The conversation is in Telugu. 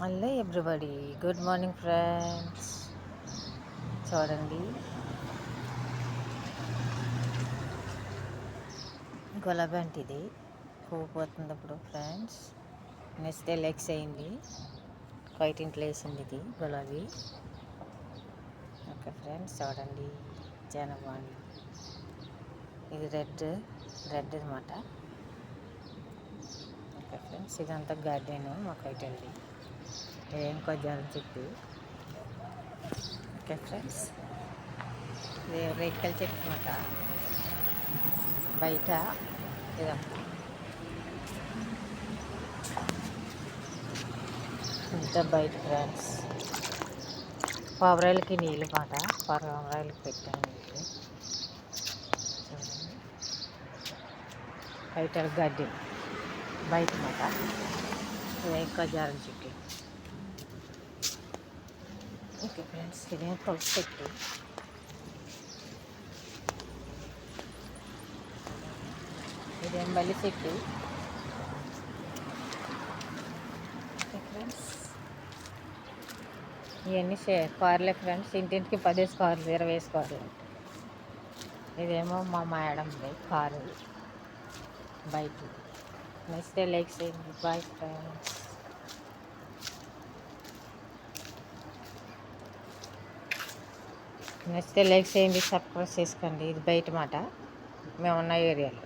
Hello everybody, good morning friends. చూడండి, గులాబీ అంటే ఇది పువ్వు పోతుంది ఇప్పుడు ఫ్రెండ్స్. నెక్స్ట్ లెగ్స్ అయింది, వైట్ ఇంట్లో వేసింది ఇది గులాబీ. ఓకే ఫ్రెండ్స్, చూడండి చాలా బాగుంది. ఇది రెడ్ అనమాట. ఓకే ఫ్రెండ్స్, ఇదంతా గార్డెన్ మాకు అయితే ఇంకో జారం చెట్టు. ఓకే ఫ్రెండ్స్, ఇది రేక్కల చెట్టు అనమాట. బయట ఇదంతా ఇంత బయట ఫ్రెండ్స్. పావురాయిలకి నీళ్ళు మాట, పావురాయిలకి పెట్టాను నీళ్ళు. చూడండి, బయట గార్డెన్ బయట మాట. ఇంకా జారం చెట్టు. ఓకే ఫ్రెండ్స్, ఇదేం తులసి చెట్టు. ఇదేం మల్లి చెట్టు. ఓకే ఫ్రెండ్స్, ఇవన్నీ కార్లే ఫ్రెండ్స్. ఇంటింటికి 10 కార్లు, 20 కార్లు. ఇదేమో మా మేడంది కారు బయట. నెక్స్ట్ లైక్ చేయండి. Bye friends. నెక్స్ట్ లైక్ చేయండి, సబ్స్క్రైబ్ చేసుకోండి. ఇది బయట మాట, మేమున్న ఏరియాలో.